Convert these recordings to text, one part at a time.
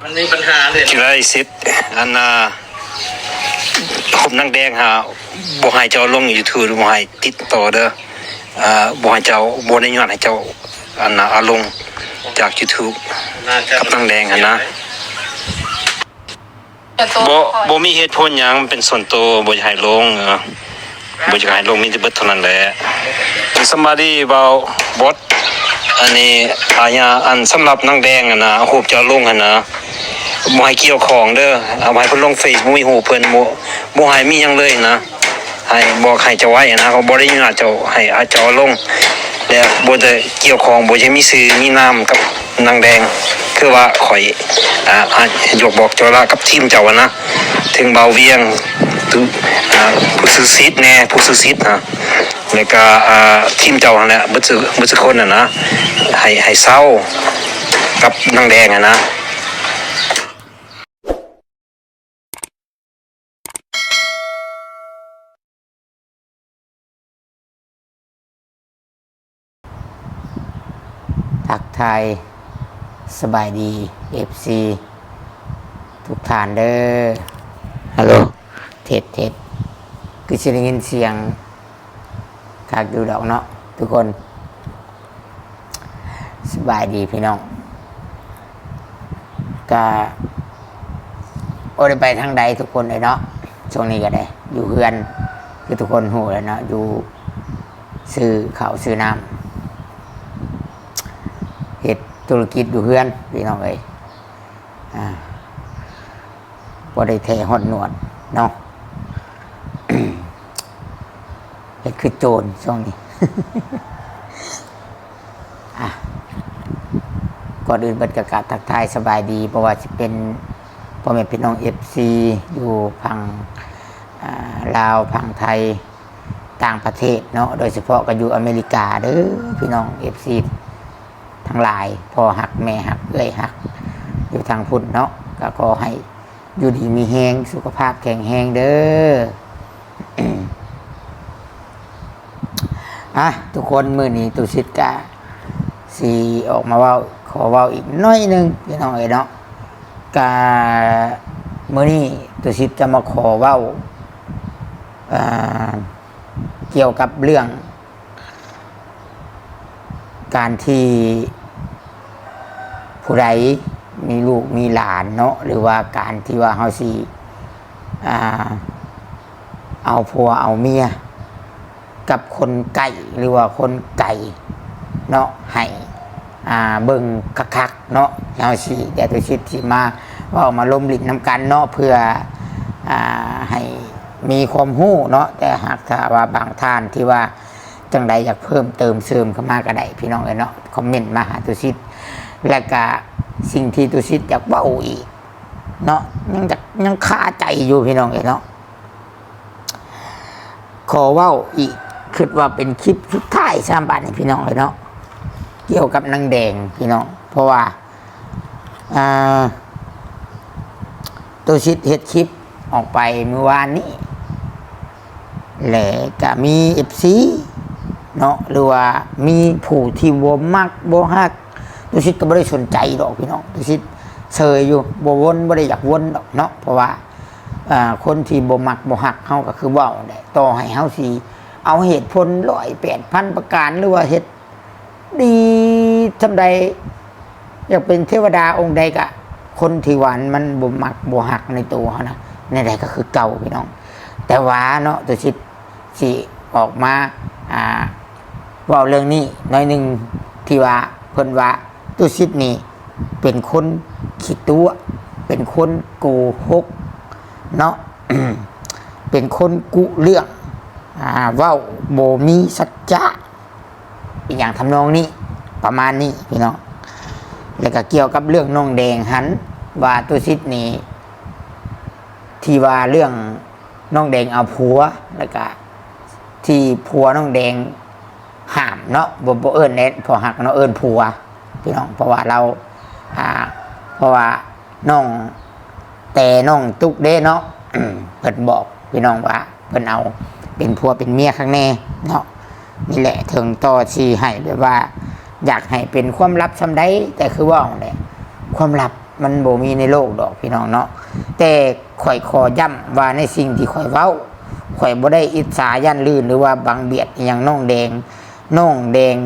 มันมีปัญหาเลยกีฬาสิทธิ์อันผมนังแดงหาบ่ให้เจ้าลง YouTube บ่ให้ติดต่อเด้อบ่ให้เจ้าบ่ได้ย้อนให้เจ้าเอาลงจาก YouTube กับนังแดงหั่นนะบ่มีเหตุผลหยังมันเป็นส่วนตัวบ่อยากให้ลงบ่อยากให้ลงมีแต่เบิดเท่านั้นแหละ somebody about bot อันนี้อันสำหรับนังแดงรูปเจ้าลงบ่ให้เกี่ยวของเด้อเอาให้เพิ่นลง Facebook มีรูปเพิ่นบ่ให้มีหยังเลยนะให้บอกให้เจ้าไว้นะเขาบ่ได้อนุญาตเจ้าให้เจ้าลงแล้วบ่ได้เกี่ยวของบ่ใช่มีชื่อมีนามกับนางแดงคือว่าข่อยยกบอกเจ้าละกับทีมเจ้านะถึงเบาเวียงผู้ซื้อซิดแน่ผู้ซื้อซิดนะแล้วก็ทีมเจ้านั่นแหละบ่ซื้อคนนะให้เศร้ากับนางแดงนะทักทายสบายดี FC ทุกท่านเด้อฮัลโหลเทศคือสิได้ยินเสียงคักอยู่ดอกเนาะทุกคนสบายดีพี่น้องก็ได้ไปทางใดทุกคนเลยเนาะช่วงนี้ก็ได้อยู่เฮือนคือทุกคนหูแล้วเนาะอยู่ซื้อข้าวซื้อน้ำเฮ็ดธุรกิจอยู่เฮือนพี่น้องเอ้ยบ่ได้แท้ฮอดหนวดเนาะ เฮ็ดคือโจรช่วงนี้ ก่อนอื่นเปิดกระกาศทักทายสบายดีเพราะว่าจะเป็นพ่อแม่พี่น้อง FC อยู่พังลาวพังไทยต่างประเทศเนาะโดยเฉพาะก็อยู่อเมริกาเด้อพี่น้อง FC ทั้งหลายพ่อหักแม่หักเอ้ยหักอยู่ทางพุ่นเนาะก็ขอให้อยู่ดีมีแฮงสุขภาพแข็งแรงเด้อ ทุกคนมื้อนี้ตุสิทธิ์กะสิออกมาเว้าขอเว้าอีกน้อยนึงพี่น้องเอ้ยเนาะกะมื้อนี้ตุสิทธิ์จะมาขอเว้าเกี่ยวกับเรื่องการที่ผู้ใดมีลูกมีหลานเนาะหรือว่าการที่ว่าเฮาสิเอาผัวเอาเมียกับคนไก่หรือว่าคนไก่เนาะให้เบิ่งคักๆเนาะเฮาสิแต่ตัวชิดสิมาว่ามาล้มลิ้นนำกันเนาะเพื่อให้มีความรู้เนาะแต่หากถ้าว่าบางท่านที่ว่าจังใดอยากเพิ่มเติมเสริมเข้ามาก็ได้พี่น้องเอ้ยเนาะคอมเมนต์มาหาตุสิทธิ์แล้วก็สิ่งที่ตุสิทธิ์อยากเว้าอีกเนาะยังคาใจอยู่พี่น้องเอ้ยเนาะขอเว้าอีกคิดว่าเป็นคลิปสุดท้าย3บาทให้พี่น้องเอ้ยเนาะเกี่ยวกับนางแดงพี่น้องเพราะว่าตุสิทธิ์เฮ็ดคลิปออกไปเมื่อวานนี้แล้วก็มี FC เนาะหรือว่ามีผู้ที่บ่มักบ่ฮักตุสิทธิ์ก็บ่ได้สนใจดอกพี่น้องตุสิทธิ์เฉยอยู่บ่วนบ่ได้อยากวนดอกเนาะเพราะว่าคนที่บ่มักบ่ฮักเฮาก็คือเว้าได้ต่อให้เฮาสิเอาเหตุผล108,000ประการหรือว่าเฮ็ดดีทำใดอยากเป็นเทวดาองค์ใดก็คนที่หวานมันบ่มักบ่ฮักในตัวเฮานะในใดก็คือเก่าพี่น้องแต่ว่าเนาะตุสิทธิ์สิออกมาเว้าเรื่องนี้น้อยนึงที่ว่าเพิ่นว่าตุสิทธิ์นี่เป็นคนขี้ตัวเป็นคนโกหกเนาะ เป็นคนกุเรื่องเว้าบ่มีสัจจะอีกอย่างทำนองนี้ประมาณนี้พี่น้องแล้วก็เกี่ยวกับเรื่องน้องแดงหันว่าตุสิทธิ์นี่ที่ว่าเรื่องน้องแดงเอาผัวแล้วก็ที่ผัวน้องแดงห้ามเนาะบ่เอิ้นเน็ตพอหักเนาะเอิ้นผัวพี่น้องเพราะว่าเราเพราะว่าน้องแต่น้องตุกเด้เนาะ เพิ่นบอกพี่น้องว่าเพิ่นเอาเป็นผัวเป็นเมียข้างแน่เนาะนี่แหละถึงต่อที่ให้แบบว่าอยากให้เป็นความลับซำใดแต่คือว่าเนี่ยความลับ มันบ่มีในโลกดอกพี่น้องเนาะแต่ข่อยขอย้ำว่าในสิ่งที่ข่อยเว้าข่อยบ่ได้อิจฉายันลื่นหรือว่าบังเบียดอหย่างน้องแดง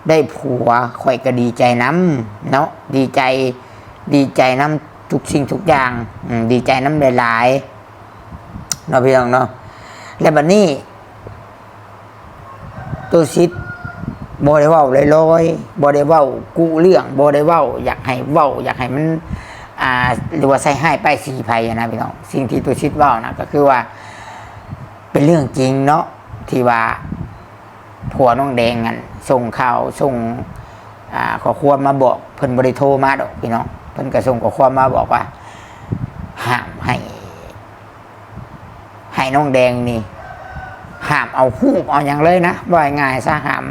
ได้ผัวข่อยก็ดีใจน้ำเนาะดีใจน้ำทุกสิ่งทุกอย่างดีใจน้ำหลายๆเนาะพี่น้องเนาะและบัดนี้ตัวซิดบ่ได้เว้าลอยๆบ่ได้เว้ากุเรื่องบ่ได้เว้าอยากให้มันหรือว่าใส่ให้ป้ายสีภัยนะพี่น้องสิ่งที่ตัวซิดเว้านะก็คือว่าเป็นเรื่องจริงเนาะที่ว่าผัวน้องแดงกันส่งข่าวส่งขอความมาบอกเพิ่นบ่ได้โทรมาดอกพี่น้องเพิ่นก็ส่งขอความมาบอกว่าห้ามให้น้องแดงนี่ห้ามเอาฮู้เอาอย่างเลยนะว่าง่ายซะห้าม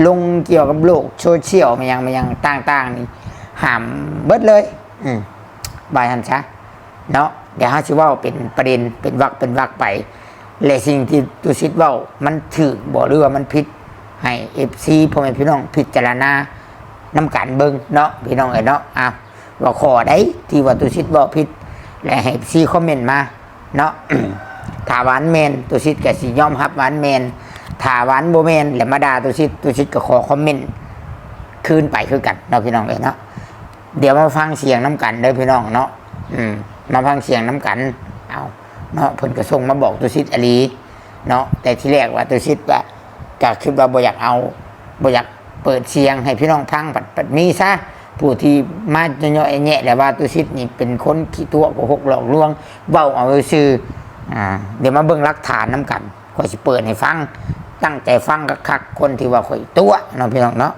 ลงเกี่ยวกับโลกโซเชียลมันยังต่างๆนี่ห้ามเบิดเลยบายหันซะเนาะเดี๋ยวเฮาสิเว้าเป็นประเด็นเป็นวรรคไปและสิ่งที่ตุสิทธิ์เว้ามันถูกบ่หรือว่ามันผิดให้ FC พ่อแม่พี่น้องพิจารณานำกันเบิ่งเนาะพี่น้องเอ้ยเนาะว่าข้อใดที่ว่าตุสิทธิ์เว้าผิดและให้ FC คอมเมนต์มาเนาะ ถ้าหวานแมนตุสิทธิ์ก็สิยอมรับหวานแมนถ้าหวานบ่แมนแล้วมาด่าตุสิทธิ์ก็ขอคอมเมนต์คืนไปคือกันเนาะพี่น้องเอ้ยเนาะเดี๋ยวมาฟังเสียงน้ำกันเด้อพี่น้องเนาะมาฟังเสียงน้ำกันเอาเนาะเพิ่นก็ส่งมาบอกตุสิทธิ์อลีเนาะแต่ที่แรกว่าตุสิทธิ์ว่าก็คิดว่าบ่อยากเปิดเสียงให้พี่น้องฟังปัดมีซะผู้ที่มาย่อๆแยะแล้วว่าตุสิทธิ์นี่เป็นคนขี้ตัวโกหกหลอกลวงเว้าเอาซื่อเดี๋ยวมาเบิ่งหลักฐานน้ำกันข่อยสิเปิดให้ฟังตั้งใจฟังคักๆคนที่ว่าข่อยตัวเนาะพี่น้องเนาะ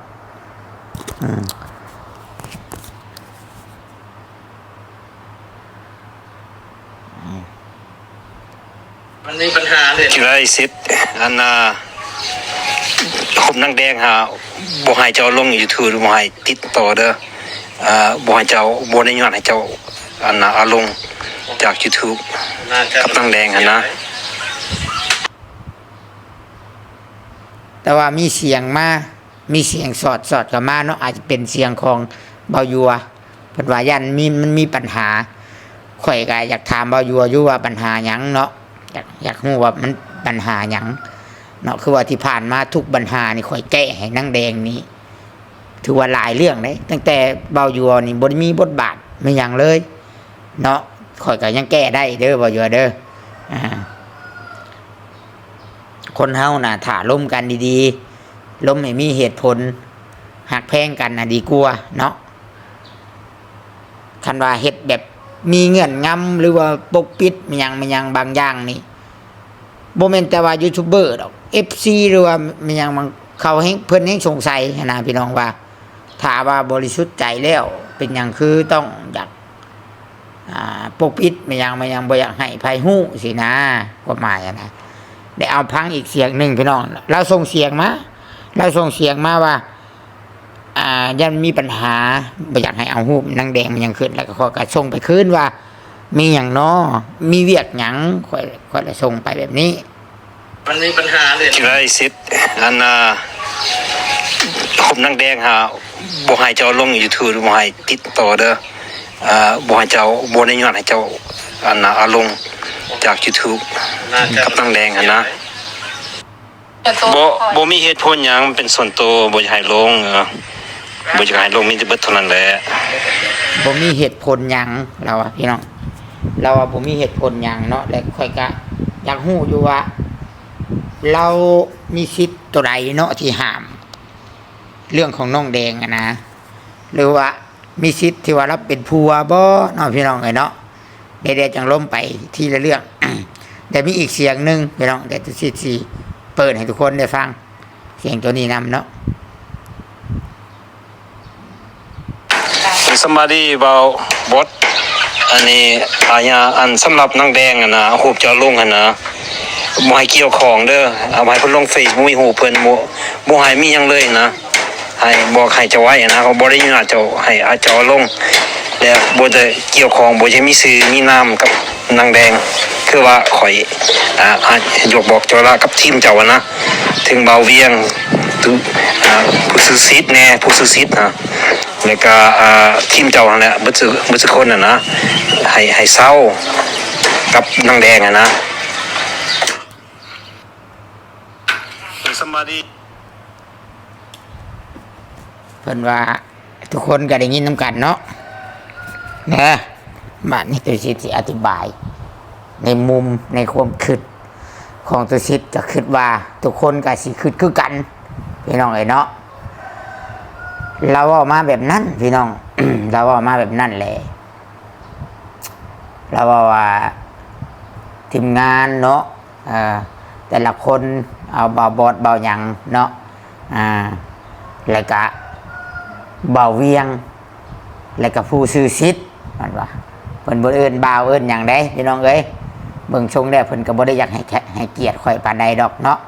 มันมีปัญหาเลย ที่ไรสิทธิ์ผมนังแดงบ่ให้เจ้าลง YouTube บ่ให้ติดต่อเด้อบ่ให้เจ้าบ่ได้ย้อนให้เจ้าเอาลงจาก YouTube กับนังแดงนะแต่ว่ามีเสียงสอดกับมาเนาะอาจจะเป็นเสียงของเบายัวเพิ่นว่ายันมันมีปัญหาข่อยก็อยากถามเบายัวอยู่ว่าปัญหาหยังเนาะอยากรู้ว่ามันปัญหาหยังเนาะคือว่าที่ผ่านมาทุกปัญหานี่ข่อยแก้ให้นางแดงนี้ถือว่าหลายเรื่องเลยตั้งแต่เบายัวนี่บ่มีบทบาทไม่หยังเลยเนาะข่อยก็ยังแก้ได้เด้อเบายัวเด้อคนเฮาน่ะถ้าล้มกันดีๆล้มให้มีเหตุผลหักแพงกันน่ะดีกว่าเนาะคันว่าเฮ็ดแบบมีเงื่อนงำหรือว่าปกปิดมันยังบางอย่างนี่บ่แม่นแต่ว่ายูทูบเบอร์ดอก FC หรือว่ามันยังเขาให้เพิ่นให้สงสัยนะพี่น้องว่าถ้าว่าบริสุทธิ์ใจแล้วเป็นหยังคือต้องอยากปกปิดมันยังบ่อยากให้ไผฮู้สินะความหมายนะได้เอาพังอีกเสียงหนึ่งพี่น้องเราส่งเสียงมาว่ายันมีปัญหาบ่อยากให้เอาหูปนางแดงมันยังขึ้นแล้วก็ก็ส่งไปคืนว่ามีอย่างน้อมีเวียกหยังค่อยส่งไปแบบนี้มันมีปัญหาเลยที่ไรสิทธิ์ผมนังแดงบ่ให้เจ้าลง YouTube บ่ให้ติดต่อเด้อบ่ให้เจ้าบ่ได้ย้อนให้เจ้าเอาลงจาก YouTube กับนังแดงนะบ่มีเหตุผลหยังมันเป็นส่วนตัวบ่อยากให้ลงบ่อยากให้ลงมีแต่เบิดเท่านั้นแหละบ่มีเหตุผลหยังเราพี่น้องเราบ่มีเหตุผลหยังเนาะและค่อยก็อยากฮู้อยู่ว่าเรามีสิทธิ์ตัวใดเนาะที่ห้ามเรื่องของน้องแดงนะหรือว่ามีสิทธิ์ที่ว่าเราเป็นผัวบ่เนาะพี่น้องเอ้ยเนาะเดี๋ยวจังล้มไปทีละเรื่อง แต่มีอีกเสียงนึงพี่น้องแต่ตุสิทธิ์สิเปิดให้ทุกคนได้ฟังเสียงตัวนี้นำเนาะsomebody about bot อันนี้สำหรับนางแดงนะรูปเจ้าลงนะบ่ให้เกี่ยวของเด้อเอาให้เพิ่นลง Facebook มีรูปเพิ่นบ่ให้มีหยังเลยนะให้บอกให้เจ้าไว้นะเขาบ่ได้ยินเจ้าให้เจ้าลงแล้วบ่ได้เกี่ยวของบ่จะมีชื่อมีนามกับนางแดงคือว่าข่อยยกบอกเจ้าละกับทีมเจ้านะถึงเบาเวียง ทุกผู้ซื้อซิดแน่ผู้ซื้อซิดนะแล้วก็ทีมเจ้านั่นแหละบ่คนน่ะนะให้เศร้ากับนางแดงนะsomebody เพิ่นว่าทุกคนก็ได้ยินนำกันเนาะนะบัดนี้ตัวชิดสิอธิบายในมุมในความคิดของตัวชิดก็คิดว่าทุกคนก็สิคิดคือกันพี่น้องเนาะเราออกมาแบบนั้นพี่น้อง เราออกมาแบบนั้นแหละเราว่าทีมงานเนาะแต่ละคนเอาเบาบอดเบาหยังเนาะแล้วก็เบาเวียงแล้วก็ผู้ซื้อซิดมันว่าเพิ่นบ่เอิ้นบ่าวเอิ้นหยังได้พี่น้องเอ้ยเบิ่งชงแล้วเพิ่นก็บ่ได้อยากให้เกียรติข่อยปานใดดอกเนาะ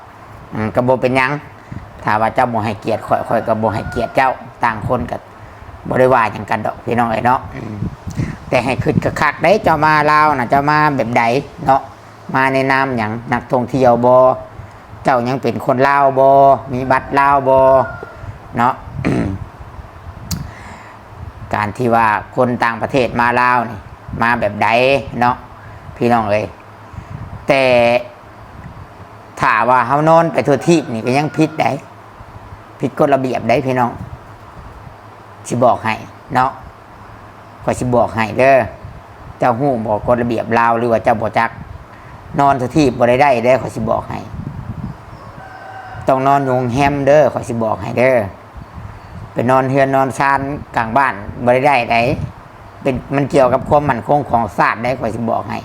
ก็บ่เป็นหยังถ้าว่าเจ้าบ่ให้เกียรติข่อยก็บ่ให้เกียรติเจ้าต่างคนก็บ่ได้ว่าหยังกันดอกพี่น้องเอ้ยเนาะแต่ให้คิดคักๆได้เจ้ามาลาวน่ะเจ้ามาแบบใดเนาะมาในนามหยังนักท่องเที่ยวบ่เจ้ายังเป็นคนลาวบ่มีบัตรลาวบ่เนาะ การที่ว่าคนต่างประเทศมาลาวนี่มาแบบใดเนาะพี่น้องเอ้ยแต่ถ้าว่าเฮานอนไปทั่วทิพย์นี่ก็ยังผิดได้ผิดกฎระเบียบได้พี่น้องสิบอกให้เนาะขอสิบอกให้เด้อเจ้าฮู้บอกกฎระเบียบลาวหรือว่าเจ้าบ่จักนอนทั่วทิพย์บ่ได้เด้อขอสิบอกให้ต้องนอนอยู่โรงแรมเด้อขอสิบอกให้เด้อไปนอนเฮือนนอนชานกลางบ้านบ่ได้ได้เป็นมันเกี่ยวกับความมั่นคงของชาติได้ขอสิบอกให้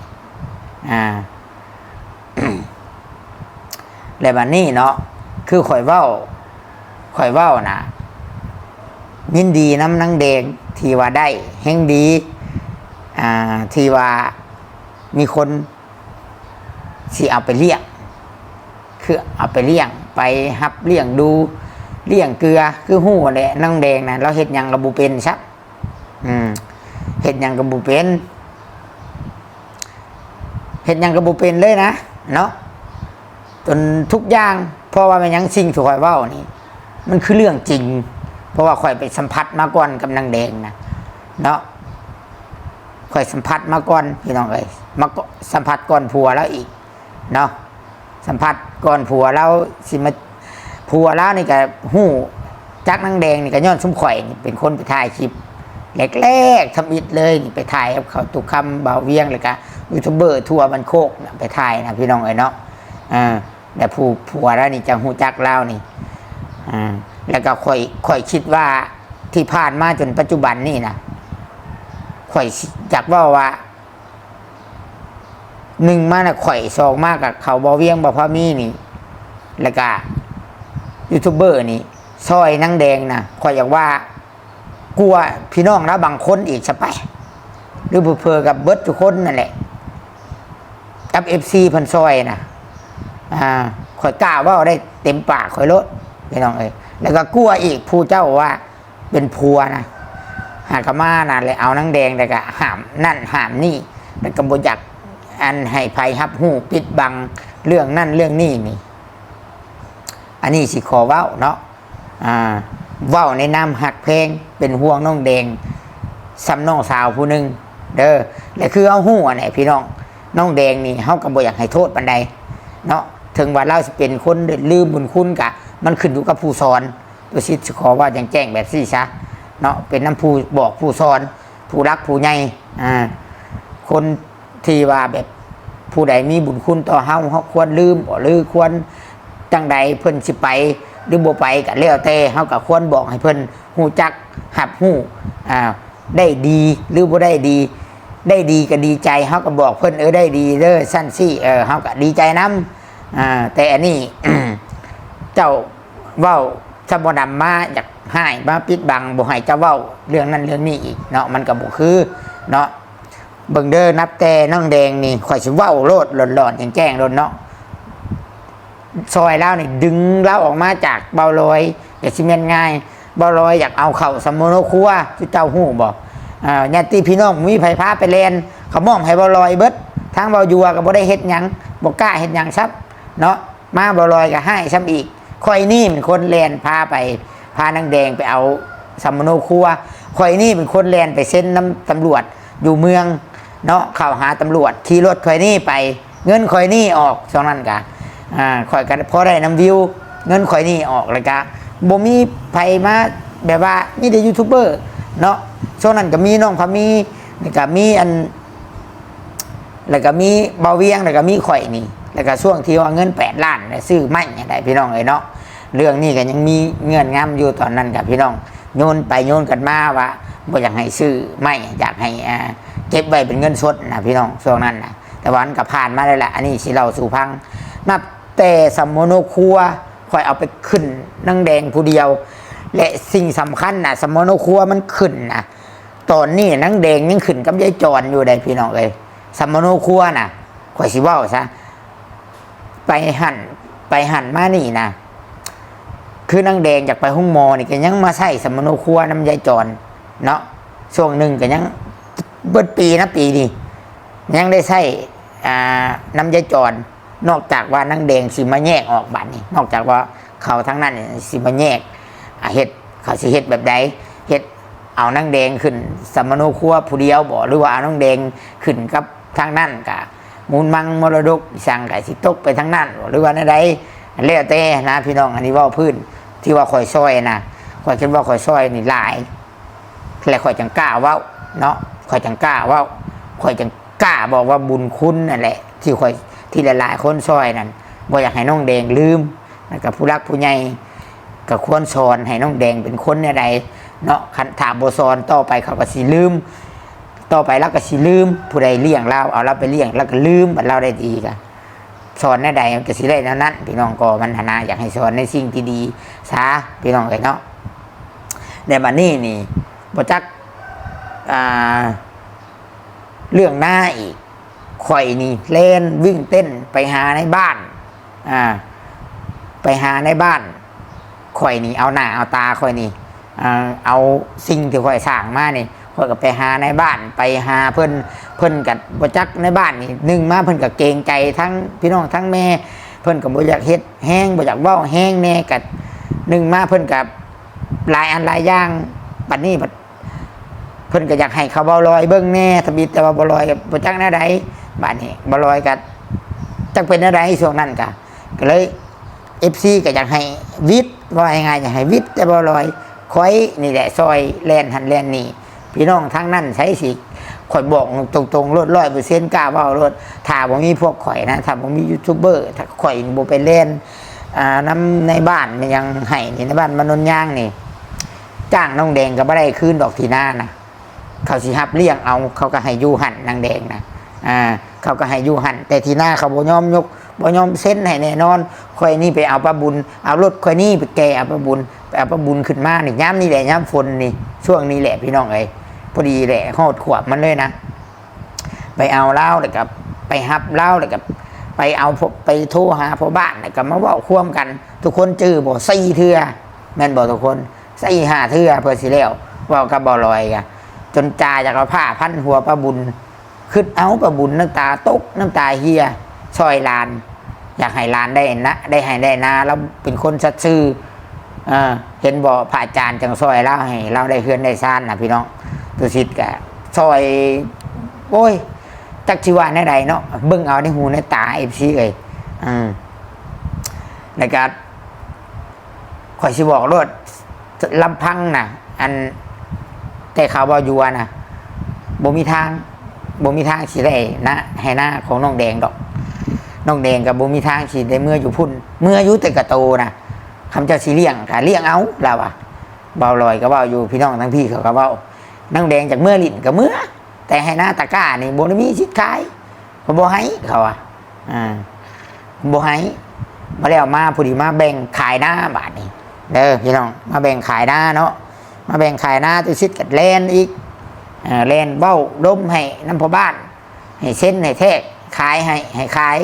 แล้วบัดนี้เนาะคือข่อยเว้านะยินดีน้ำนางแดงที่ว่าได้แห่งดีที่ว่ามีคนสิเอาไปเลี้ยงคือเอาไปเลี้ยงไปฮับเลี้ยงดูเลี้ยงเกลือคือหู้แหละนางแดงนะเราเฮ็ดหยังก็บ่เป็นซักเฮ็ดหยังก็บ่เป็นเฮ็ดหยังก็บ่เป็นเลยนะเนาะจนทุกอย่างเพราะว่ามันยังสิ่งที่ข่อยเว้านี่มันคือเรื่องจริงเพราะว่าข่อยไปสัมผัสมาก่อนกับนางแดงนะเนาะข่อยสัมผัสมาก่อนพี่น้องเอ้ยมาสัมผัสก่อนผัวแล้วอีกเนาะสัมผัสก่อนผัวแล้วสิมาผัวแล้วนี่ก็หู้จักนางแดงนี่ก็ย้อนซุ่มข่อยนี่เป็นคนไปถ่ายคลิปแรกๆทำอิดเลยนี่ไปถ่ายกับเขาตุกคำเบาเวียงเลยก็ยูทูบเบอร์ทั่วบันโคกไปถ่ายนะพี่น้องเอ้ยเนาะแต่ผัวแล้วนี่จะหูจักเล่านี่แล้วก็ข่อยคิดว่าที่ผ่านมาจนปัจจุบันนี่นะข่อยอยากว่าหนึ่งมานะข่อยสองมากกับเขาเบาเวียงบ่พอมีนี่แล้วก็ยูทูบเบอร์นี่ซอยนางแดงนะข่อยอยากว่ากลัวพี่น้องนะบางคนอีกจะไปหรือเพื่อกับเบิร์ดทุกคนนั่นแหละกับFCพันซอยนะข่อยกล้าว่าได้เต็มปากข่อยลดพี่น้องเอ้ยแล้วก็กลัวอีกผู้เจ้าว่าเป็นผัวนะหากมานะเลยเอานางแดงแต่ก็ห้ามนั่นห้ามนี่แล้วก็บ่อยากอันให้ภัยฮับหูปิดบังเรื่องนั่นเรื่องนี่นี่อันนี้สิขอเว้าเนาะเว้าในนามหักเพลงเป็นห่วงน้องแดงซ้ำน้องสาวผู้หนึ่งเด้อและคือเอาหู้เนี่ยพี่น้องแดงนี่เฮาก็บ่อยากให้โทษปานใดเนาะถึงว่าเราสิเป็นคนลืมบุญคุณกะมันขึ้นอยู่กับผู้สอนตัวสิขอว่าแจ้งแบบซี่ซะเนาะเป็นน้ำผู้บอกผู้สอนผู้รักผู้ใหญ่คนที่ว่าแบบผู้ใดมีบุญคุณต่อเฮาควรลืมหรือควรจังใดเพิ่นสิไปหรือบ่ไปก็แล้วแต่เฮาก็ควรบอกให้เพิ่นฮู้จักหับฮู้ได้ดีหรือบ่ได้ดีได้ดีก็ดีใจเฮาก็บอกเพิ่นได้ดีเด้อซั่นซี่เฮาก็ดีใจนำแต่อันนี้ เจ้าเว้าถ้าบ่นำมาอยากให้มาปิดบังบ่ให้เจ้าเว้าเรื่องนั้นเรื่องนี้อีกเนาะมันก็บ่คือเนาะเบิ่งเด้อนับแต่น้องแดงนี่ข่อยสิเว้าโลดหลอนๆแจ้งๆโลดเนาะซอยแล้วนี่ดึงเล่าออกมาจากเบาลอยอย่าสิแม่นง่ายเบาลอยอยากเอาเข้าสมโนครัวที่เจ้าฮู้บ่ญาติพี่น้องมีไผพาไปแลนเขามองให้เบาลอยเบิดทางเบายัวก็บ่ได้เฮ็ดหยังบ่กล้าเฮ็ดหยังซับเนาะมาเบาลอยก็ให้ซ้ำอีก ข่อยนี่เป็นคนแลนพาไปพานางแดงไปเอาสัมมโนครัวข่อยนี่เป็นคนแลนไปเส้นน้ำตำรวจอยู่เมืองเนาะเข้าหาตำรวจขี่รถข่อยนี่ไปเงินข่อยนี่ออกช่วงนั้นกะข่อยกันพอได้น้ำวิวเงินข่อยนี่ออกเลยกะบ่มีไผมาแบบว่านี่แต่ยูทูบเบอร์เนาะช่วงนั้นก็มีน้องพามีแล้วก็มีอันแล้วก็มีเบาเวียงแล้วก็มีข่อยนี่แล้วก็ช่วงที่ว่าเงิน8 ล้านซื้อไม้ได้พี่น้องเลยเนาะเรื่องนี้ก็ยังมีเงื่อนงำอยู่ตอนนั้นกับพี่น้องโยนไปโยนกันมาว่าบ่อยากให้ซื้อไม้อยากให้เก็บไว้เป็นเงินสดนะพี่น้องช่วงนั้นนะแต่วันก็ผ่านมาได้แหละอันนี้สิเราสู่พังนับแต่สัมโมโนครัวข่อยเอาไปขึ้นนางแดงผู้เดียวและสิ่งสำคัญนะสัมโมโนครัวมันขึ้นนะตอนนี้นางแดงยังขึ้นกับยายจรอยู่ได้พี่น้องเลยสัมมโนครัวน่ะข่อยสิเว้าซะไปหันมานี่นะคือนางแดงอยากไปห้องหมอนี่ก็ยังมาใส่สัมมโนครัวน้ำยายจรเนาะช่วงหนึ่งก็ยังเบิดปีนะปีนี้ยังได้ใส่น้ำยายจรนอกจากว่านางแดงสิมาแยกออกบัดนี่นอกจากว่าเขาทั้งนั้นสิมาแยกเฮ็ดเขาสิเฮ็ดแบบใดเฮ็ดเอานางแดงขึ้นสัมมโนครัวผู้เดียวบ่หรือว่าเอานางแดงขึ้นกับทางนั้นกะมูลมังมรดกสั่งกะสิตกไปทางนั้นหรือว่าใดแล้วแต่นะพี่น้องอันนี้ว่าพื้นที่ว่าข่อยซอยนะข่อยคิดว่าข่อยซอยนี่หลายและข่อยจังกล้าเว้าเนาะข่อยจังกล้าเว้าข่อยจังกล้าบอกว่าบุญคุณนั่นแหละที่ข่อยที่หลายๆคนซอยนั่นบ่อยากให้น้องแดงลืมแล้วก็ผู้รักผู้ใหญ่ก็ควรสอนให้น้องแดงเป็นคนใดเนาะคันถามบ่สอนต่อไปเขาก็สิลืมต่อไปเราก็สิลืมผู้ใดเลี้ยงเราเอาเราไปเลี้ยงแล้วก็ลืมบัดเราได้ดีกันสอนในใดมันก็สิได้นั้นพี่น้องก็มันนาอยากให้สอนในสิ่งที่ดีซะพี่น้องเนาะแต่บัดนี้นี่บ่จักเรื่องหน้าอีกข่อยนี่เล่นวิ่งเต้นไปหาในบ้านไปหาในบ้านข่อยนี่เอาหน้าเอาตาข่อยนี่เอาสิ่งที่ข่อยสร้างมานี่ข่อยก็ไปหาในบ้านไปหาเพิ่นกับบ่จักในบ้านนี่นึงมาเพิ่นก็เกรงใจทั้งพี่น้องทั้งแม่เพิ่นก็บ่อยากเฮ็ดแห้งบ่อยากเว้าแห้งแน่กับนึงมาเพิ่นกับหลายอันหลายอย่างบัดนี้เพิ่นก็อยากให้เขาเบาลอยเบิ่งแน่ทบิดแต่ว่าบ่ลอยบ่จักแนวใดบัดนี้บ่ลอยก็จักเป็นแนวใดช่วงนั้นก็เลย FC ก็อยากให้วิทย์ว่ายังไงอยากให้วิทย์แต่บ่ลอยข่อยนี่แหละซอยแล่นหันแล่นนี่พี่น้องทั้งนั้นใช้สิข่อยบอกตรงๆรถ100%กล้าเว้ารถถ้าบ่มีพวกข่อยนะถ้าบ่มียูทูบเบอร์ถ้าข่อยบ่ไปเล่นน้ำในบ้านมันยังให้นี่ในบ้านมานนย่างนี่จ้างน้องแดงก็บ่ได้คืนดอกทีหน้านะเขาสิรับเลี้ยงเอาเขาก็ให้อยู่หั่นนางแดงนะเขาก็ให้อยู่หั่นแต่ทีหน้าเขาบ่ยอมยกบ่ยอมเซ็นให้แน่นอนข่อยนี่ไปเอาปลาบุญเอารถข่อยนี่ไปแก่เอาปลาบุญไปเอาปลาบุญขึ้นมานี่ย้ำนี่แหละย้ำฝนนี่ช่วงนี้แหละพี่น้องเอ้ยพอดีแหละหอดขวบมันเลยนะไปเอาเหล้าแล้วกับไปฮับเหล้าแล้วกับไปเอาไปโทรหาพ่อบ้านแล้วกับมาเว้าควมกันทุกคนจื้อบ่4 เทื่อแม่นบ่ทุกคน4-5 เทื่อเพื่อสิแล้วเว้ากับบ่ลอยกะจนจ่าจากเอาผ้าพันหัวปลาบุญขึ้นเอาปลาบุญน้ำตาตกน้ำตาเฮียซอยลานอยากให้ลานได้นะได้ให้ได้นาแล้วเป็นคนสัตย์ซื่อเห็นบ่พระอาจารย์จังซอยเล่าให้เราได้เฮือนได้ซ่านนะพี่น้องตุสิทธิ์กะซอยโอ้ยจักชีวาในใดเนาะเบิ่งเอาในหูในตาFCเอ้ยในการข่อยสิบอกรถลำพังนะอันแต่ข่าวบ่อยู่นะบ่มีทางสิได้นะให้หน้าของน้องแดงดอกน้องแดงกับบ่มีทางสิได้เมื่ออยู่พุ่นเมื่ออยู่แต่กะโตนะคำเจ้าสิเลี้ยงก็เลี้ยงเอาเราอะเบาลอยก็เว้าอยู่พี่น้องทั้งพี่เขาก็เว้าน้องแดงจากเมื่อลิ้นกับเมื่อแต่ให้หน้าตะกร้านี่บ่ได้มีสิทธิ์ขายบ่ให้เขาบ่ให้มาแล้วมาผู้ดีมาแบ่งขายหน้าบาทนี่เด้อพี่น้องมาแบ่งขายหน้าเนาะมาแบ่งขายหน้าตุสิทธิ์กับแลนอีกแลนเบ้าล้มให้น้ำพ่อบ้านให้เส้นให้แทกขายให้ขาย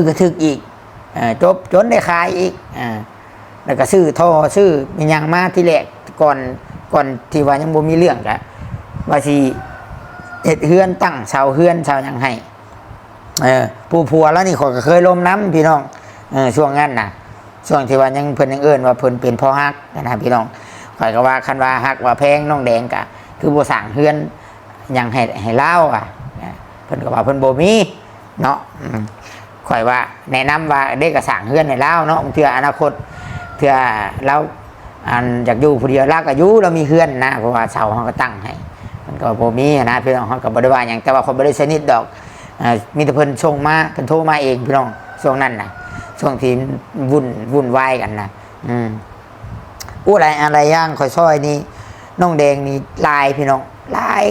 ก็ถึกอีกจบจนได้ขายอีกแล้วก็ซื้อท่อซื้อมียังมาที่แรกก่อนที่ว่ายังบ่มีเรื่องกะว่าสิเฮ็ดเฮือนตั้งเสาเฮือนเสายังให้ผู้ผัวแล้วนี่ขอยก็เคยล้มน้ำพี่น้องช่วงนั้นน่ะ ช่วงที่ว่ายังเพิ่นยังเอิ้นว่าเพิ่นเป็นพ่อฮักนะครับพี่น้องข่อยก็ว่าคันว่าฮักว่าแพงน้องแดงก็คือบ่สร้างเฮือนหยังให้เล่าอ่ะเพิ่นก็ว่าเพิ่นบ่มีเนาะข่อยว่าแนะนำว่าได้ก็สร้างเฮือนให้เล่าเนาะเทื่ออนาคตเทื่อเราอันอยากอยู่ผู้เดียวลาก็อยู่เรามีเฮือนนะเพราะว่าเสาเฮาก็ตั้งให้มันก็บ่มีนะพี่น้องเฮาก็บ่ได้ว่าหยังแต่ว่าคนบ่ได้สนิทดอกมีแต่เพิ่นส่งมาเพิ่นโทรมาเองพี่น้องช่วงนั้นน่ะช่วงที่วุ่นวายกันนะอู้อะไรย่างข่อยซอยนี่น้องแดงนี่ลายพี่น้องลาย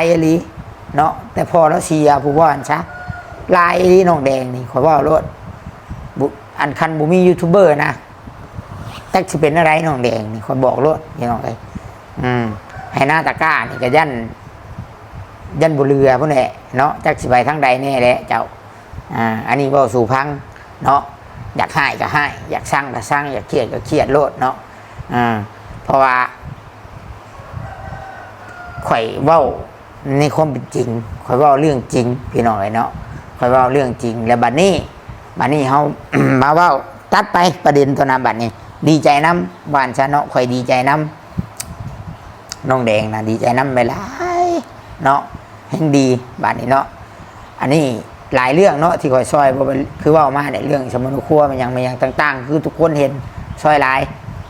อหลีเนาะแต่พอแล้วเสียผู้ว่าอันซะลายอหลีน้องแดงนี่ข่อยว่ารถอันคันบ่มียูทูบเบอร์นะจักสิเป็นอะไรน้องแดงนี่ข่อยบอกรถพี่น้องเอ้ยให้หน้าตะกร้านี่ก็ยันบ่เรือพุ่นแหละเนาะจักสิไปทางใดแน่แหละเจ้าอันนี้เว้าสู่พังเนาะอยากให้ก็ให้อยากสร้างก็สร้างอยากเครียดก็เครียดโลดเนาะเพราะว่าข่อยเว้าในความเป็นจริงข่อยเว้าเรื่องจริงพี่น้องเนาะข่อยเว้าเรื่องจริงแล้วบัดนี้เฮา มาเว้าตัดไปประเด็นตัวนั้นบัดนี้ดีใจน้ำบ้านฉันเนาะข่อยดีใจน้ำน้องแดงนะดีใจน้ำไปหลายเนาะแห่งดีบัดนี้เนาะอันนี้หลายเรื่องเนาะที่ข่อยซอยคือว่ามาเนี่ยเรื่องสมนุครัวมันยังต่างๆคือทุกคนเห็นซอยหลาย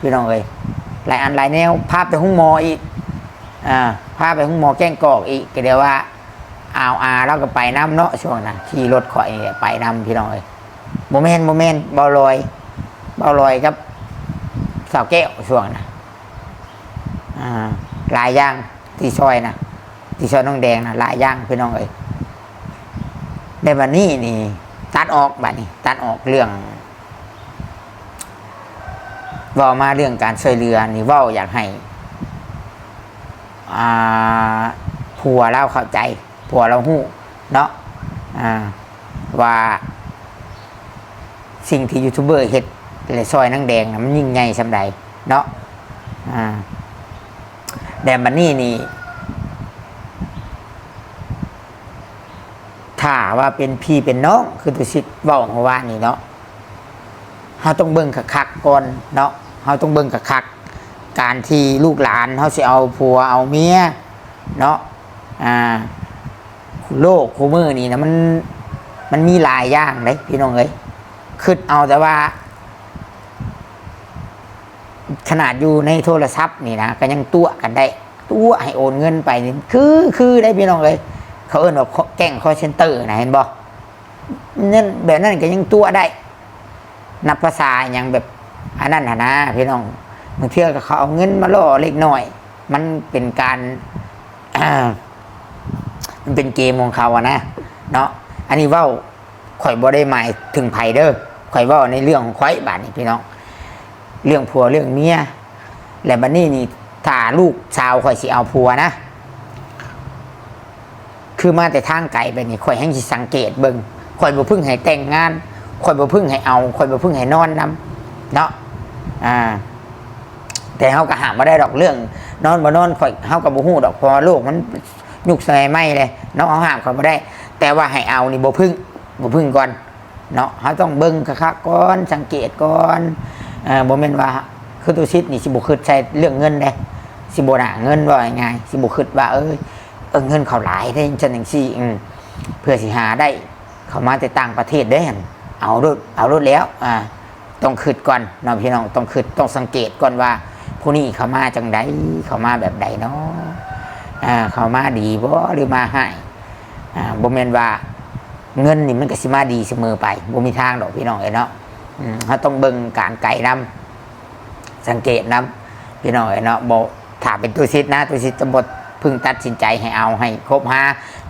พี่น้องเอ้ยหลายอันหลายแนวพาไปห้องหมออีกพาไปห้องหมอแก้งกอกอีกก็เดี๋ยวว่าเราก็ไปน้ำเนาะช่วงนั้นขี่รถข่อยไปน้ำพี่น้องเอ้ยโมเมนต์เบาลอยครับสาวแก้วช่วงนะหลายอย่างที่ซอยนะที่ซอยน้องแดงนะหลายอย่างพี่น้องเอ้ยในบัดนี้นี่ตัดออกเรื่องเว้ามาเรื่องการช่วยเรือนี่เว้าอยากให้ผัวเราเข้าใจผัวเราฮู้เนาะว่าสิ่งที่ยูทูบเบอร์เฮ็ดเลยซอยนางแดงนะมันยิ่งใหญ่สำใดเนาะแต่บัดนี้นี่ถ้าว่าเป็นพี่เป็นน้องคือตุสิทธิ์เว้าเมื่อวานนี่เนาะเฮาต้องเบิ่งคักๆก่อนเนาะเฮาต้องเบิ่งคักๆการที่ลูกหลานเฮาสิเอาผัวเอาเมียเนาะโลกคู่มือนี่นะมันมีหลายอย่างเด้พี่น้องเอ้ยคิดเอาแต่ว่าขนาดอยู่ในโทรศัพท์นี่นะก็ยังตัวกันได้ตัวให้โอนเงินไปนี่คือได้พี่น้องเอ้ยเขาเอิ้นว่าแก๊งคอลเซ็นเตอร์นะเห็นบ่นั่นแบบนั้นก็ยังตัวได้นับภาษาอย่างแบบอันนั้นนะพี่น้องบางเทื่อก็เขาเอาเงินมาล่อเล็กน้อยมันเป็นการมันเป็นเกมของเขาอะนะเนาะอันนี้เว้าข่อยบ่ได้หมายถึงไผเด้อข่อยเว้าในเรื่องของข่อยบาดนี้พี่น้องเรื่องผัวเรื่องเมียและบัดนี้นี่ถ้าลูกสาวข่อยสิเอาผัวนะคือมาแต่ทางไกลไปนี่ข่อยแห่งสิสังเกตเบิ่งข่อยบ่พึ่งให้แต่งงานข่อยบ่พึ่งให้เอาข่อยบ่พึ่งให้นอนนำเนาะแต่เฮาก็ห้ามบ่ได้ดอกเรื่องนอนบ่นอนข่อยเฮาก็บ่ฮู้ดอกเพราะโลกมันยุคสมัยใหม่เลยเนาะเฮาห้ามข่อยบ่ได้แต่ว่าให้เอานี่บ่พึ่งก่อนเนาะเฮาต้องเบิ่งคักๆก่อนสังเกตก่อนบ่แม่นว่าคือตุสิทธิ์นี่สิบ่คิดใช้เรื่องเงินเด้สิบ่น่าเงินว่าง่ายๆสิบ่คิดว่าเงินเขาหลายได้จังซี่เพื่อสิหาได้เขามาแต่ต่างประเทศได้หั่นเอารถแล้วต้องคิดก่อนเนาะพี่น้องต้องคิดต้องสังเกตก่อนว่าผู้นี้เขามาจังไดเขามาแบบใดเนาะเขามาดีบ่หรือมาให้บ่แม่นว่าเงินนี่มันก็สิมาดีเสมอไปบ่มีทางดอกพี่น้องเนาะเขาต้องเบิ่งการไกลนำสังเกตนำพี่น้องเนาะบ่ถ้าเป็นตัวซิดนะตัวซิดจะบ่พึงตัดสินใจให้เอาให้คบหา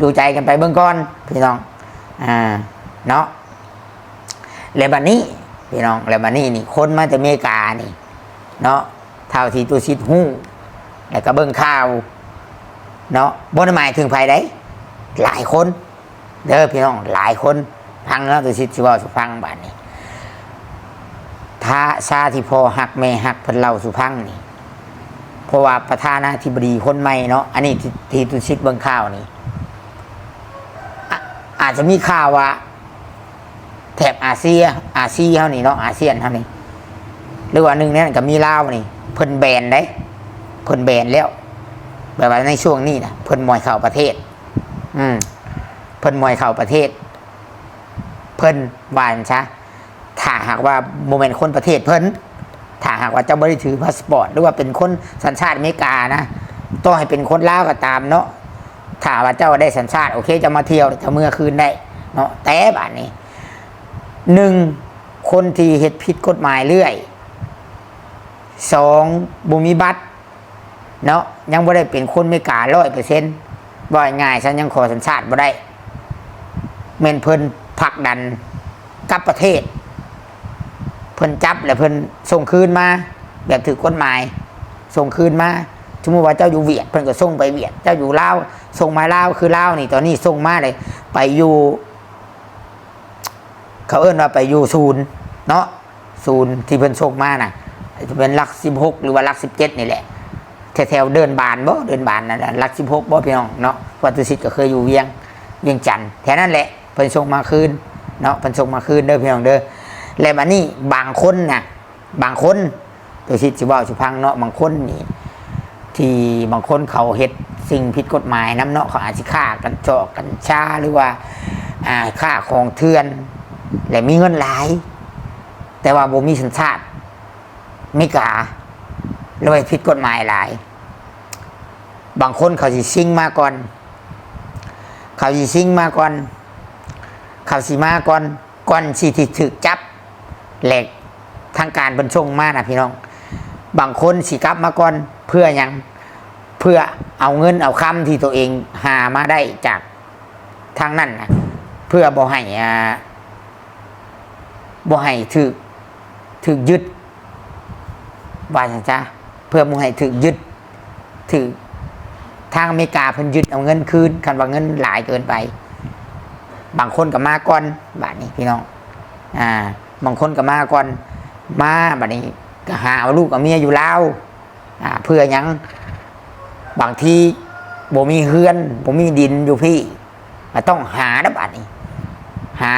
ดูใจกันไปเบื้องก่อนพี่น้องเนาะแล้วบัดนี้พี่น้องแล้วบัดนี้นี่คนมาจากอเมริกานี่เนาะเท่าที่ตัวซิดฮู้แล้วก็เบิ่งข่าวเนาะบ่ได้หมายถึงไผได้หลายคนเด้อพี่น้องหลายคนฟังแล้วตัวซิดสิเว้าสิฟังบัดนี้ถ้าชาที่พ่อฮักแม่ฮักเพิ่นเล่าสู่ฟังนี่เพราะว่าประธานาธิบดีคนใหม่เนาะอันนี้ที่ตุชิดเบิ่งข่าวนี่อาจจะมีข่าวว่าแถบอาเซียเฮานี่เนาะอาเซียนเฮานี่ หรือว่าหนึ่งนั้นก็มีลาวนี่เพิ่นแบนได้เพิ่นแบนแล้วแบบว่าในช่วงนี้นะเพิ่นมวยเข้าประเทศเพิ่นมวยเข้าประเทศเพิ่นวานซะถ้าหากว่าโมเมนต์คนประเทศเพิ่นถ้าหากว่าเจ้าบ่ได้ถือพาสปอร์ตหรือว่าเป็นคนสัญชาติอเมริกานะต้องให้เป็นคนลาวก็ตามเนาะถ้าว่าเจ้าได้สัญชาติโอเคจะมาเที่ยวจะเมื่อคืนได้เนาะแต่บัดนี้หนึ่งคนที่เฮ็ดผิดกฎหมายเรื่อยสองบ่มีบัตรเนาะยังบ่ได้เป็นคนอเมริกา100%บ่ง่ายฉันยังขอสัญชาติบ่ได้แม่นเพิ่นผลักดันกลับประเทศเพิ่นจับแล้วเพิ่นส่งคืนมาแบบถือกฎหมายส่งคืนมาสมมุติว่าเจ้าอยู่เวียดเพิ่นก็ส่งไปเวียดเจ้าอยู่ลาวส่งมาลาวคือลาวนี่ตอนนี้ส่งมาเลยไปอยู่เขาเอิ้นว่าไปอยู่ศูนย์เนาะศูนย์ที่เพิ่นส่งมาน่ะจะเป็นหลัก16หรือว่าหลัก17นี่แหละแถวๆเดินบานบ่เดินบานนั่นแหละหลัก16บ่พี่น้องเนาะวัดตุสิตก็เคยอยู่เวียงจันทน์แถวนั้นแหละเพิ่นส่งมาคืนเนาะเพิ่นส่งมาคืนเด้อพี่น้องเด้อแล้วบัดนี้บางคนน่ะบางคนตุสิตสิเว้าสิพังเนาะบางคนนี่ที่บางคนเขาเฮ็ดสิ่งผิดกฎหมายนำเนาะเขาอาจสิฆ่ากันเจาะกันชาหรือว่าฆ่าของเถื่อนและมีเงินหลายแต่ว่าบ่มีสัญชาติอเมริกาเลยผิดกฎหมายหลายบางคนเขาสิซิ่งมาก่อนเขาสิมาก่อนสิที่ถูกจับแหลกทางการบรรชงมานะพี่น้องบางคนสิกลับมาก่อนเพื่อยังเพื่อเอาเงินเอาคำที่ตัวเองหามาได้จากทางนั้นนะเพื่อบ่ให้ถูกยึดว่าจังจ้าเพื่อบ่ให้ถูกยึดถูกทางอเมริกาเพิ่นยึดเอาเงินคืนคันว่าเงินหลายเกินไปบางคนก็มาก่อนบัดนี้พี่น้องบางคนก็มาก่อนมาบัดนี้ก็หาเอาลูกเอาเมียอยู่ลาวเพื่อยังบางทีบ่มีเฮือนบ่มีดินอยู่พี่ต้องหานะบัดนี้หา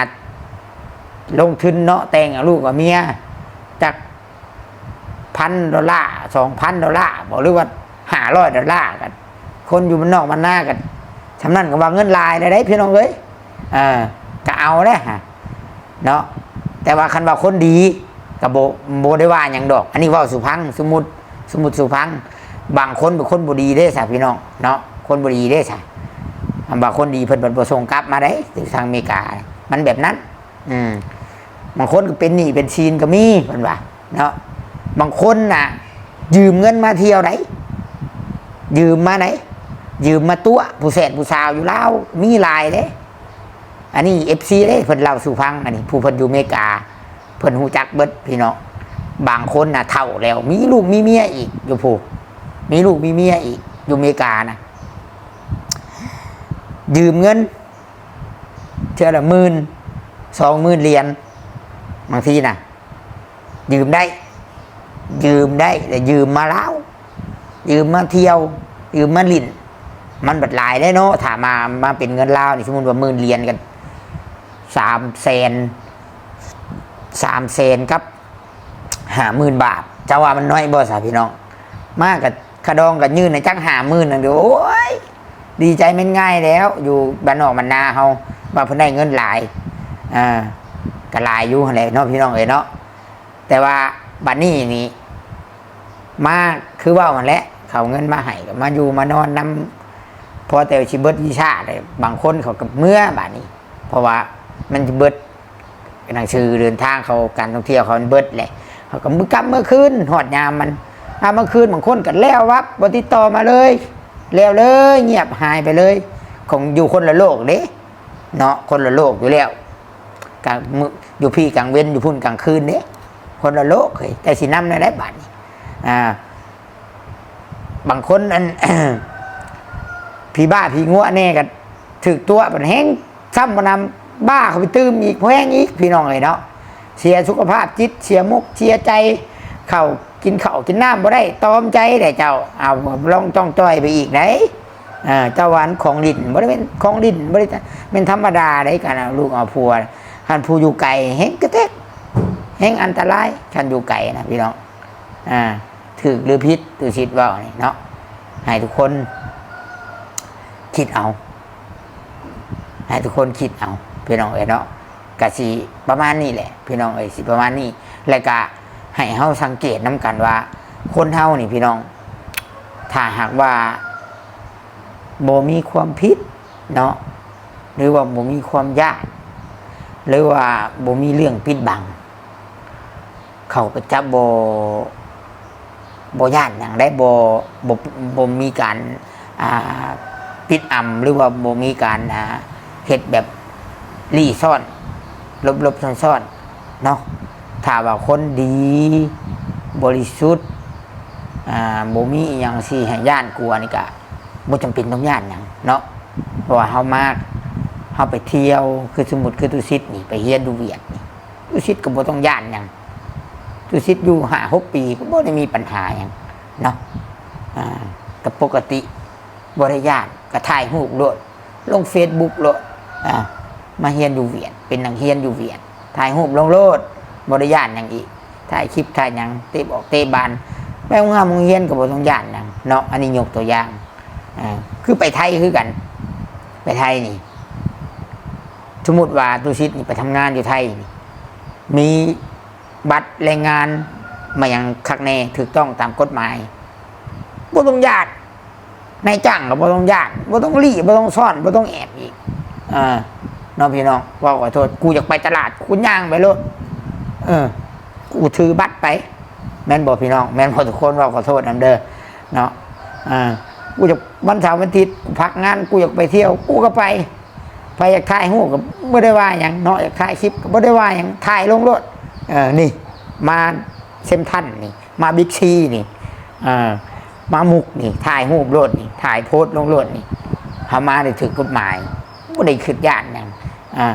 ลงทุนเนาะแต่งเอาลูกเอาเมียจาก$1,000 $2,000บ่หรือว่า$500กันคนอยู่มันนอกมันหน้ากันทำนั่นก็ว่าเงินลายได้พี่น้องเอ้ยก็เอาได้ฮะเนาะแต่ว่าคันว่าคนดีกับโบได้ว่าอย่างดอกอันนี้ว่าสุพังสมุดสุพังบางคนเป็นคนบุรีได้สะพี่น้องเนาะคนบุรีได้สะบางคนดีเพิ่นประสงค์กลับมาได้ถึงทางอเมริกามันแบบนั้นบางคนก็เป็นหนี้เป็นชีนก็มีเพิ่นว่าเนาะบางคนน่ะยืมเงินมาเที่ยวไหนยืมมาไหนยืมมาตัวผู้แสนผู้สาวอยู่แล้วมีลายเด้อันนี้FCเด้เพิ่นเล่าสู่ฟังอันนี้ผู้เพิ่นอยู่อเมริกาเพิ่นฮู้จักเบิดพี่น้องบางคนน่ะเฒ่าแล้วมีลูกมีเมียอีกอยู่ผู้มีลูกมีเมียอีกอยู่อเมริกานะยืมเงินเทื่อละ10,000 20,000เหรียญบางทีน่ะยืมได้แต่ยืมมาแล้วยืมมาเที่ยวยืมมาลิ้นมันบัดหลายได้เนาะถ้ามาเป็นเงินลาวนี่สมมุติว่า10,000เหรียญกัน300,000กับ50,000 บาทเจ้าว่ามันน้อยบ่ซะพี่น้องมากกับขะดองกับยื่นในจัก50,000นั่นเด้อโอ้ยดีใจแม่นง่ายแล้วอยู่บ้านนอกบ้านนาเฮาว่าเพิ่นได้เงินหลายก็หลายอยู่หั่นแหละเนาะพี่น้องเอ้ยเนาะแต่ว่าบัดนี้นี่มาคือว่ามันแหละเขาเงินมาให้ก็มาอยู่มานอนนำพอแต่สิเบิดวิชาได้บางคนเขาก็เมื่อบัดนี้เพราะว่ามันสิเบิดหนังสือเดินทางเขาการท่องเที่ยวเขามันเบิดแหละเขาก็มื้อกลับเมื่อคืนฮอดยามมันเมื่อคืนบางคนก็แล้ววับบ่ติดต่อมาเลยแล้วเลยเงียบหายไปเลยของอยู่คนละโลกเด้เนาะคนละโลกอยู่แล้วกลางอยู่พี่กลางเว้นอยู่พุ่นกลางคืนเด้คนละโลกเฮ้ยแต่สินำได้บัดนี้บางคนอัน พี่บ้าพี่งัวแน่กันถึกตัวมันแห้งซ้ำมานำบ้าเขาไปตื้มอีกแห้งอีกพี่น้องเลยเนาะเสียสุขภาพจิตเสียมุกเสียใจเข่ากินน้ำบ่ได้ตอมใจแต่เจ้าเอาลองจ้องจ้อยไปอีกไหนเจ้าหวานของดินบ่ได้เป็นของดินบ่ได้เป็นธรรมดาได้กันลูกเอาผัวคันผู้อยู่ไกลแห้งกระเทกแห้งอันตรายคันอยู่ไกลนะพี่น้อง ถูกหรือผิดตุชิดว่านี่เนาะให้ทุกคนคิดเอาให้ทุกคนคิดเอาพี่น้องเอ๋ยเนาะกะสิประมาณนี้แหละพี่น้องเอ๋ยสิประมาณนี้แล้วก็ให้เฮาสังเกตนํกันว่าคนเฮานี่พี่น้องถ้าหากว่าบ่มีความผิดเนาะหรือว่าบ่มีความยากหรือว่าบ่มีเรื่องปิดบังเขาก็จะบ่ย่านหยังได้บ่มีการปิดอำหรือว่าบ่มีการเฮ็ดแบบลี่ซ่อนลบซ่อนเนาะถ้าว่าคนดีบริสุทธิ์บ่มีอีหยังสิให้ย่านกลัวนี่ก็บ่จำเป็นต้องย่านหยังเนาะเพราะว่าเฮาไปเที่ยวคือสมมุติคือตุสิตนี่ไปเรียนดูเวียดนี่ตุสิตก็บ่ต้องย่านหยังตุสิตอยู่5-6 ปีก็บ่ได้มีปัญหาหยังเนาะก็ปกติบ่ได้ย่านก็ถ่ายรูปโลดลง Facebook โลดมาเรียนอยู่เวียดเป็นนักเรียนอยู่เวียดถ่ายรูปลงโลดบ่ได้ย่านหยังอีกถ่ายคลิปถ่ายหยังเตะออกเตะบานไปโรงเรียนก็บ่ต้องย่านหยังเนาะอันนี้ยกตัวอย่างคือไปไทยคือกันไปไทยนี่สมมุติว่าตุสิตนี่ไปทำงานอยู่ไทยนี่มีบัตรแรงงานมาอย่างคักแน่ถูกต้องตามกฎหมายบ่ต้องย่านนายจ้างก็บ่ต้องย่านบ่ต้องรีบ่ต้องซ่อนบ่ต้องแอบอีกน้องพี่น้องว่าขอโทษกูอยากไปตลาดกูย่างไปโลดกูถือบัตรไปแม่นบอกพี่น้องแม่นพอทุกคนว่าขอโทษนำเด้อเนาะกูอยากวันเสาร์วันอาทิตย์พักงานกูอยากไปเที่ยวกูก็ไปอยากถ่ายรูปก็บ่ได้ว่าหยังเนาะอยากถ่ายคลิปก็บ่ได้ว่าหยังถ่ายลงรถนี่มาเซมทันนี่มาบิ๊กซีนี่มามุกนี่ถ่ายรูปรถนี่ถ่ายโพสต์ลงรถนี่เฮามาได้ถึงกฎหมายบ่ได้คิดย่านหยัง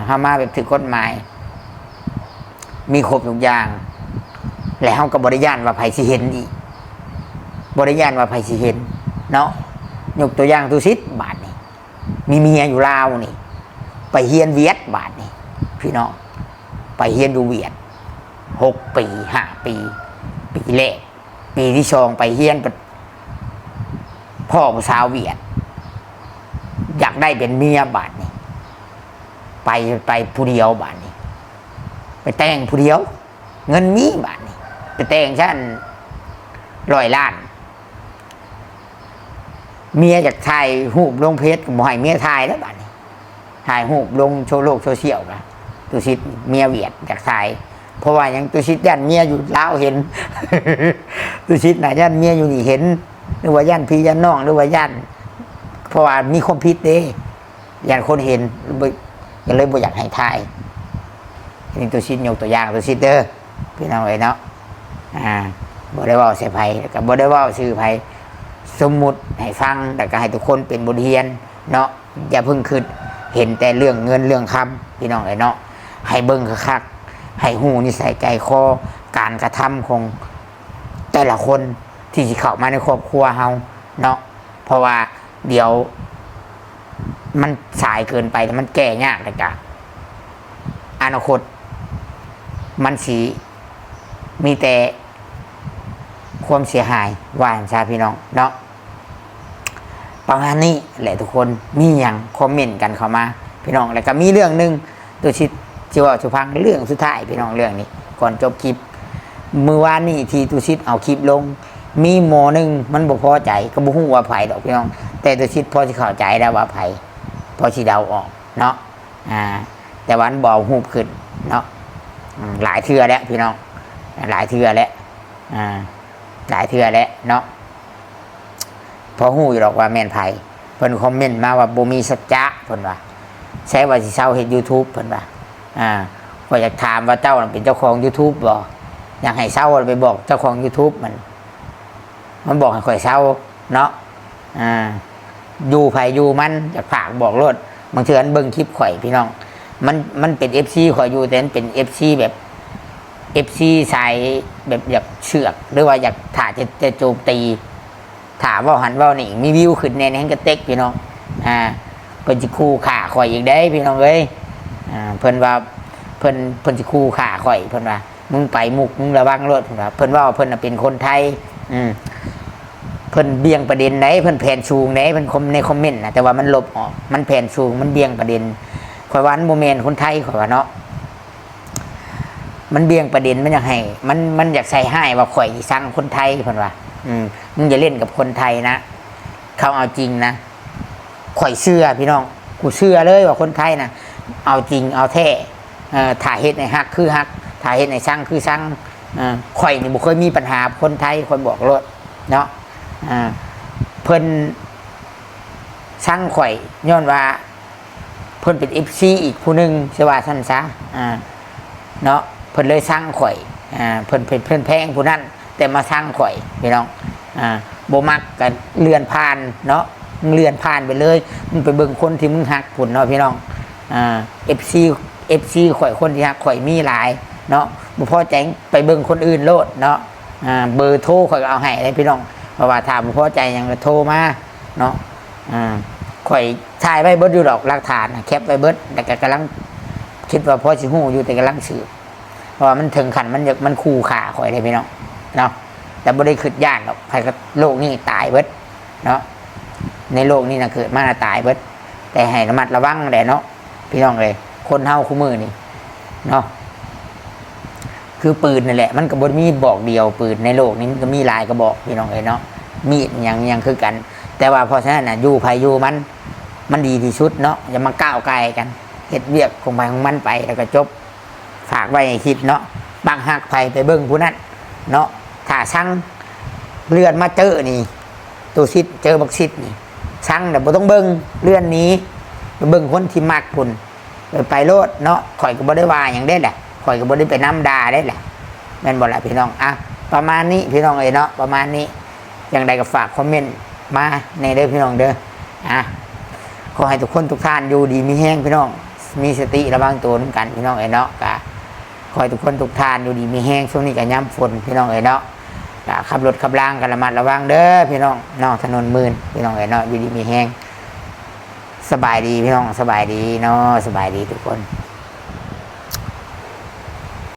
เฮามาแบบถึงกฎหมายมีครบทุกอย่างแล้วเฮาก็บ่ได้ย่านว่าไผสิเห็นอีกบ่ได้ย่านว่าไผสิเห็นเนาะยกตัวอย่างตุสิตบาดนี่มีเมียอยู่ลาวนี่ไปเฮียนเวียดบาดนี่พี่น้องไปเฮียนดูเวียด6 ปี5 ปีปีแรกปีที่2ไปเฮียนพ่อผู้สาวเวียดอยากได้เป็นเมียบาดนี่ไปผู้เดียวบาดนี่ไปแต่งผู้เดียวเงินมีบาทนี่ไปแต่งชั้น100 ล้านเมียอยากถ่ายรูปลงเพจก็บ่ให้เมียถ่ายแล้วบาทนี่ถ่ายรูปลงโลกโซเชียลนะตุสิตเมียเวียดอยากถ่ายเพราะว่ายังตุสิตย่านเมียอยู่ลาวเห็น ตุสิตน่ะย่านเมียอยู่นี่เห็นหรือว่าย่านพี่ย่านน้องหรือว่าย่านเพราะว่ามีความผิดเด้ย่านคนเห็นก็เลยบ่อยากให้ถ่ายนี่ตุสิตยกตัวอย่างตุสิตเด้อพี่น้องเอ้ยเนาะบ่ได้เว้าใส่ไผแล้วก็บ่ได้เว้าชื่อไผสมมุติให้ฟังแต่ก็ให้ทุกคนเป็นบทเรียนเนาะอย่าเพิ่งคิดเห็นแต่เรื่องเงินเรื่องคำพี่น้องเอ้ยเนาะให้เบิ่งคักๆให้ฮู้นิสัยใจคอการกระทำของแต่ละคนที่สิเข้ามาในครอบครัวเฮาเนาะเพราะว่าเดี๋ยวมันสายเกินไปมันแก้ยากเลยจ้ะอนาคตมันสีมีแต่ความเสียหายว่าชาพี่น้องเนาะประมาณนี้แหละทุกคนมีอย่างคอมเมนต์กันเข้ามาพี่น้องแล้วก็มีเรื่องนึงตัวชิดจิว่าสุพังเรื่องสุดท้ายพี่น้องเรื่องนี้ก่อนจบคลิปเมื่อวานนี้ที่ตัวชิดเอาคลิปลงมีหมอนึงมันบ่พอใจก็บ่ฮู้ว่าไผดอกพี่น้องแต่ตัวชิดพอสิเข้าใจแล้วว่าไผพอสิเดาออกเนาะแต่วันบ่ฮู้ขึ้นเนาะหลายเทื่อแล้วพี่น้องหลายเทื่อแล้วหลายเทื่อแล้วเนาะพอฮู้อยู่หรอกว่าแม่นไผเพิ่นคอมเมนต์มาว่าบ่มีสัจจะเพิ่นว่าใช้ว่าสิเซาเฮ็ด YouTube เพิ่นว่าก็อยากถามว่าเจ้าเป็นเจ้าของ YouTube บ่อยากให้เซาไปบอกเจ้าของ YouTube มันบอกให้ข่อยเซาเนาะอยู่ไผอยู่มันอยากฝากบอกโลดบางเทื่อเบิ่งคลิปข่อยพี่น้องมันเป็น FC ข่อยอยู่แต่มันเป็น FC แบบ FC สายแบบอยากเชือกหรือว่าอยากถ่าจะโจมตีถามว่าหันว่านี่มีวิวขึ้นในนั้นก็เต็กพี่น้องเพิ่นสิคู่ขาข่อยอีกได้พี่น้องเอ้ยเพิ่นว่าเพิ่นสิคู่ขาข่อยเพิ่นว่า มึงไปมุกมึงระวังรถเพิ่นว่าเพิ่นว่าเพิ่นน่ะเป็นคนไทยเพิ่นเบี่ยงประเด็นไหนเพิ่นแผนชูงไหนเพิ่นในคอมเมนต์นะแต่ว่ามันลบออกมันแผนชูงมันเบี่ยงประเด็นข่อยว่ามันบ่แม่นคนไทยข่อยว่าเนาะมันเบี่ยงประเด็นมันอยากให้มันอยากใส่ให้ว่าข่อยสั่งคนไทยเพิ่นว่ามึงอย่าเล่นกับคนไทยนะเขาเอาจริงนะข่อยเชื่อพี่น้องกูเชื่อเลยว่าคนไทยนะเอาจริงเอาแท้ถ่าเฮ็ดในฮักคือฮักถ่าเฮ็ดในสั่งคือสั่งข่อยนี่บ่เคยมีปัญหาคนไทยคนบอกรถเนาะเพิ่นสั่งข่อยย้อนว่าเพิ่นเป็น FC อีกผู้หนึงสิว่าซั่นซะเนาะเพิ่นเลยสั่งข่อยเพิ่นแพงผู้นั้นแต่มาสั่งข่อยพี่น้องบ่มักกันเลื่อนผ่านเนาะมึงเลื่อนผ่านไปเลยมึงไปเบิ่งคนที่มึงฮักพุ่นเนาะพี่น้องFC ข่อยคนที่ฮักข่อยมีหลายเนาะบ่พอใจไปเบิ่งคนอื่นโลดเนาะเบอร์โทรข่อยก็เอาให้เลยพี่น้องเพราะว่าถ้าบ่พอใจหยังก็โทรมาเนาะข่อยถ่ายไว้เบิดอยู่ดอกหลักฐานแคปไว้เบิดแต่ก็กำลังคิดว่าพอสิฮู้อยู่แต่กำลังสืบเพราะว่ามันถึงขั้นมันคู่ขาข่อยเลยพี่น้องเนาะแต่บ่ได้คิดย่านหรอกใครก็โลกนี้ตายเบิดเนาะในโลกนี้นะเกิดมาตายเบิดแต่ให้ระมัดระวังแหละเนาะพี่น้องเลยคนเฮาคู่มือนี่เนาะคือปืนนั่นแหละมันก็บ่มีบอกเดียวปืนในโลกนี้มันก็มีหลายกระบอกพี่น้องเลยเนาะมีดยังคือกันแต่ว่าเพราะฉะนั้นน่ะอยู่ภัยอยู่มันดีที่สุดเนาะอย่ามาก้าวไกลกันเฮ็ดเวียกของไปของมันไปแล้วก็จบฝากไว้ให้คิดเนาะบางหักไปเบิ่งผู้นั้นเนาะถ้าสั่งเลื่อนมาเจอนี่ตัวซิดเจอบักซิดนี่สั่งแต่บ่ต้องเบิ่งเลื่อนนี้ไปเบิ่งคนที่มักพุ่นไปโลดเนาะข่อยก็บ่ได้ว่าหยังได้แหละข่อยก็บ่ได้ไปน้ำด่าได้แหละแม่นบ่ล่ะพี่น้องประมาณนี้พี่น้องเอ้ยเนาะประมาณนี้อย่างใดก็ฝากคอมเมนต์มาในเด้อพี่น้องเด้อขอให้ทุกคนทุกท่านอยู่ดีมีแห้งพี่น้องมีสติระวังตัวเหมือนกันพี่น้องเอ้ยเนาะก็ขอให้ทุกคนทุกท่านอยู่ดีมีแห้งช่วงนี้ก็ย้ำฝนพี่น้องเอ้ยเนาะขับรถขับล่างกันระมัดระวังเด้อพี่น้องนอกถนนมืนพี่น้องเอ้ยเนาะอยู่ดีมีแห้งสบายดีพี่น้องสบายดีเนาะสบายดีทุกคน